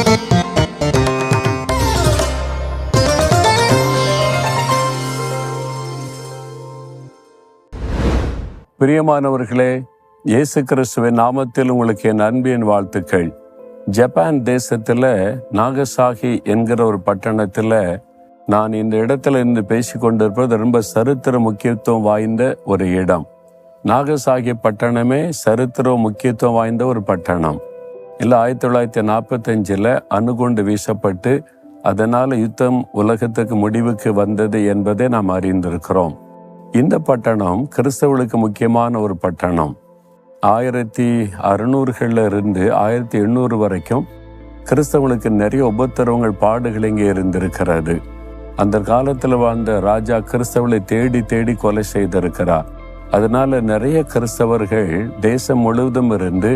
பிரியமானவர்களே, இயேசு கிறிஸ்துவின் நாமத்தில் உங்களுக்கு என் அன்பின் வாழ்த்துக்கள். ஜப்பான் தேசத்தில் நாகசாகி என்கிற ஒரு பட்டணத்தில் நான் இந்த இடத்துல இருந்து பேசிக்கொண்டிருப்பது ரொம்ப சரித்திர முக்கியத்துவம் வாய்ந்த ஒரு இடம். நாகசாகி பட்டணமே சரித்திர முக்கியத்துவம் வாய்ந்த ஒரு பட்டணம். இல்லை, 1945 அணுகுண்டு வீசப்பட்டு அதனால் யுத்தம் உலகத்துக்கு முடிவுக்கு வந்தது என்பதை நாம் அறிந்திருக்கிறோம். இந்த பட்டணம் கிறிஸ்தவர்களுக்கு முக்கியமான ஒரு பட்டணம். 1600 இருந்து 1800 வரைக்கும் கிறிஸ்தவர்களுக்கு நிறைய உபத்திரவங்கள், பாடுகள் இங்கே இருந்திருக்கிறது. அந்த காலத்தில் வாழ்ந்த ராஜா கிறிஸ்தவர்களை தேடி தேடி கொலை செய்திருக்கிறார். அதனால நிறைய கிறிஸ்தவர்கள் தேசம் முழுவதும் இருந்து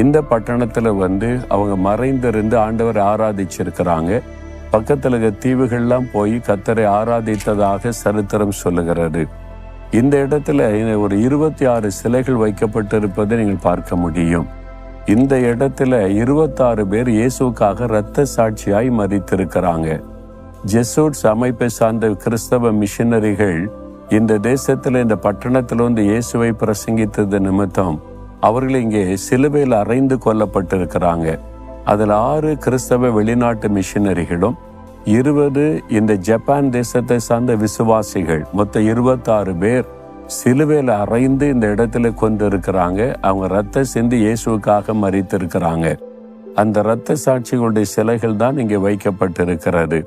இந்த பட்டணத்தில் வந்து அவங்க மறைந்திருந்து ஆண்டவரை ஆராதிச்சிருக்கிறாங்க. பக்கத்தில் இருக்க தீவுகள்லாம் போய் கர்த்தரை ஆராதித்ததாக சரித்திரம் சொல்லுகிறது. இந்த இடத்துல ஒரு 26 சிலைகள் வைக்கப்பட்டிருப்பதை நீங்கள் பார்க்க முடியும். இந்த இடத்துல 26 பேர் இயேசுக்காக இரத்த சாட்சியாய் மரித்திருக்கிறாங்க. ஜெசூட்ஸ் அமைப்பை சார்ந்த கிறிஸ்தவ மிஷனரிகள் இந்த தேசத்துல இந்த பட்டணத்தில் வந்து இயேசுவை பிரசங்கித்தது நிமித்தம் அவர்கள் இங்கே சிலுவையில் அறைந்து கொல்லப்பட்டிருக்கிறாங்க. அதில் 6 கிறிஸ்தவ வெளிநாட்டு மிஷனரிகளும் 20 இந்த ஜப்பான் தேசத்தை சார்ந்த விசுவாசிகள், மொத்தம் 26 பேர் சிலுவையில் அறைந்து இந்த இடத்துல கொண்டிருக்கிறாங்க. அவங்க இரத்த சிந்தி இயேசுக்காக மரித்திருக்கிறாங்க. அந்த இரத்த சாட்சிகளுடைய சிலைகள் தான் இங்கே வைக்கப்பட்டிருக்கிறது.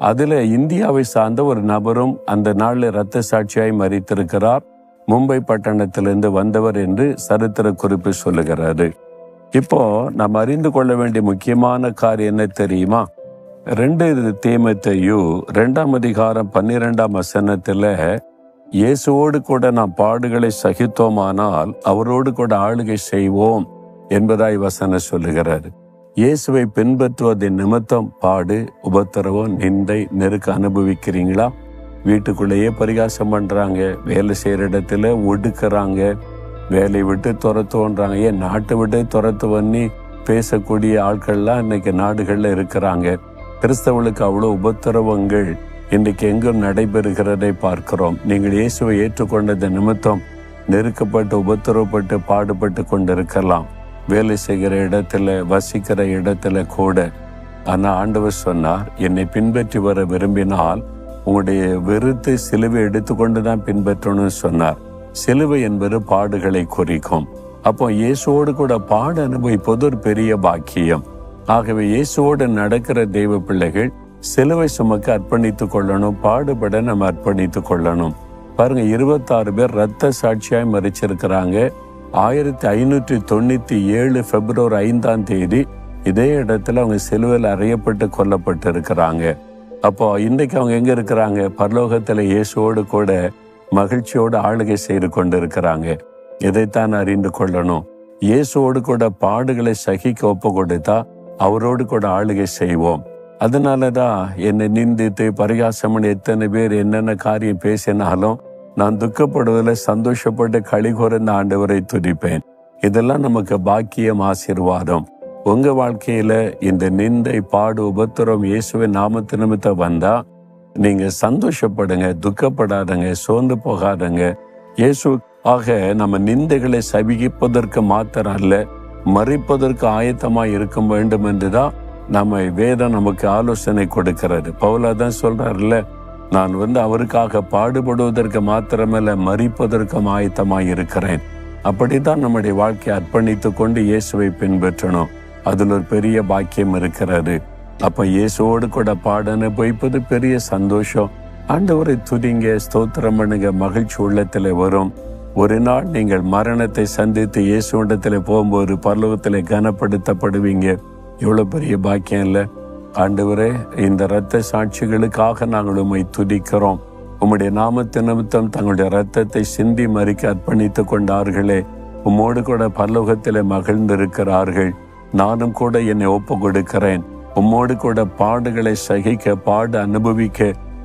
அதுல இந்தியாவை சார்ந்த ஒரு நபரும் அந்த நாளில் இரத்த சாட்சியாய் மரித்திருக்கிறார். மும்பை பட்டணத்திலிருந்து வந்தவர் என்று சரித்திர குறிப்பு சொல்லுகிறது. இப்போ நாம் அறிந்து கொள்ள வேண்டிய முக்கியமான காரியம் என்ன தெரியுமா? 2 தீமோத்தேயு 2ஆம் அதிகாரம் 12ஆம் வசனத்துல இயேசுவோடு கூட நாம் பாடுகளை சகித்தோமானால் அவரோடு கூட ஆளுகை செய்வோம் என்பதாய் வசனம் சொல்லுகிறார். இயேசுவை பின்பற்றுவதின் நிமித்தம் பாடு, உபத்திரவம், நிந்தை, நெருக்க அனுபவிக்கிறீங்களா? வீட்டுக்குள்ளேயே பரிகாசம் பண்றாங்க, வேலை செய்யற இடத்துல ஒடுக்குறாங்க, வேலையை விட்டு துரத்துவன்றாங்க, ஏன் நாட்டை விட்டு துரத்து பண்ணி பேசக்கூடிய ஆட்கள்லாம் இன்னைக்கு நாடுகள்ல இருக்கிறாங்க. கிறிஸ்தவர்களுக்கு அவ்வளவு உபத்திரவங்கள் இன்றைக்கு எங்கும் நடைபெறுகிறதை பார்க்கிறோம். நீங்கள் இயேசுவை ஏற்றுக்கொண்டது நிமித்தம் நெருக்கப்பட்டு உபத்திரவப்பட்டு பாடுபட்டு கொண்டிருக்கலாம், வேலை செய்கிற இடத்துல, வசிக்கிற இடத்துல கூட. ஆனா ஆண்டவர் சொன்னார், என்னை பின்பற்றி வர விரும்பினால் உங்களுடைய வெறுத்து சிலுவை எடுத்துக்கொண்டு தான் பின்பற்றணும்னு சொன்னார். சிலுவை என்பது பாடுகளை குறிக்கும். அப்போ இயேசுவோடு கூட பாட அனுபவிப்பது ஒரு பெரிய பாக்கியம். ஆகவே இயேசுவோடு நடக்கிற தெய்வ பிள்ளைகள் சிலுவை சுமக்க அர்ப்பணித்துக் கொள்ளணும், பாடுபட நம்ம அர்ப்பணித்துக் கொள்ளணும். பாருங்க, 26 பேர் இரத்த சாட்சியாய் மரிச்சிருக்கிறாங்க. 1597 பிப்ரவரி 5ஆம் தேதி இதே இடத்துல அவங்க சிலுவையில் அறையப்பட்டு கொல்லப்பட்டு இருக்கிறாங்க. அப்போ இன்னைக்கு அவங்க எங்க இருக்கிறாங்க? பரலோகத்துல இயேசுவோடு கூட மகிழ்ச்சியோடு ஆளுகை செய்து கொண்டு இருக்கிறாங்க. இதைத்தான் அறிந்து கொள்ளணும். இயேசுவோடு கூட பாடுகளை சகிக்க ஒப்பு கொடுத்தா அவரோடு கூட ஆளுகை செய்வோம். அதனாலதான் என்னை நிந்தித்து பரிகாசம் எத்தனை பேர் என்னென்ன காரியம் பேசினாலும் நான் துக்கப்படுவதில் சந்தோஷப்பட்டு களிகூர்ந்த ஆண்டவரை துதிப்பேன். இதெல்லாம் நமக்கு பாக்கியம், ஆசீர்வாதம். உங்க வாழ்க்கையில இந்த நிந்தை, பாடு, உபத்திரம் இயேசுவின் நாமத்து நிமித்தம் வந்தா நீங்க சந்தோஷப்படுங்க, துக்கப்படாதங்க, சோர்ந்து போகாதங்க. இயேசு ஆக நம்ம நிந்தைகளை சகிப்பதற்கு மாத்திரம் அல்ல, மறிப்பதற்கு ஆயத்தமாய் இருக்க வேண்டும் என்றுதான் நம்ம வேதம் நமக்கு ஆலோசனை கொடுக்கிறது. பவுலாதான் சொல்றாருல்ல, நான் அவருக்காக பாடுபடுவதற்கு மாத்திரமல்ல மறிப்பதற்கும் ஆயத்தமாய் இருக்கிறேன். அப்படித்தான் நம்முடைய வாழ்க்கையை அர்ப்பணித்து கொண்டு இயேசுவை பின்பற்றணும். அதுல ஒரு பெரிய பாக்கியம் இருக்கிறது. அப்ப இயேசுவோடு கூட பாட அனுபவிப்பது பெரிய சந்தோஷம். ஆண்டவரை துதிங்க, ஸ்தோத்திரம் பண்ணுங்க, மகிழ்ச்சி உள்ளத்துல வரும். ஒரு நாள் நீங்கள் மரணத்தை சந்தித்து இயேசுவிடத்தில் போகும்போது பரலோகத்தில் கனப்படுத்தப்படுவீங்க. எவ்வளவு பெரிய பாக்கியம் இல்லை? ஆண்டவரே, இந்த இரத்த சாட்சிகளுக்காக நாங்கள் உம்மை துதிக்கிறோம். உம்முடைய நாமத்து நிமித்தம் தங்களுடைய இரத்தத்தை சிந்தி மறிக்க அர்ப்பணித்து கொண்டார்களே, உம்மோடு கூட பரலோகத்தில் மகிழ்ந்திருக்கிறார்கள். நானும் கூட என்னை ஒப்பு கொடுக்கிறேன். உம்மோடு கூட பாடுகளை சகிக்க, பாடு அனுபவிக்க,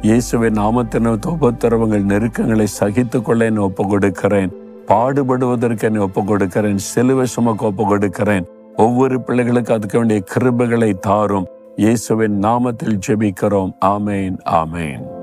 இயேசுவின் நாமத்தின் உபத்திரவங்கள், நெருக்கங்களை சகித்து கொள்ள என்னை ஒப்பு கொடுக்கிறேன். பாடுபடுவதற்கு என்னை ஒப்பு கொடுக்கிறேன். சிலுவை சுமக்க ஒப்பு கொடுக்கிறேன். ஒவ்வொரு பிள்ளைகளுக்கு அதுக்கு வேண்டிய கிருபைகளை தாரும். இயேசுவின் நாமத்தில் ஜெபிக்கிறோம். ஆமேன், ஆமேன்.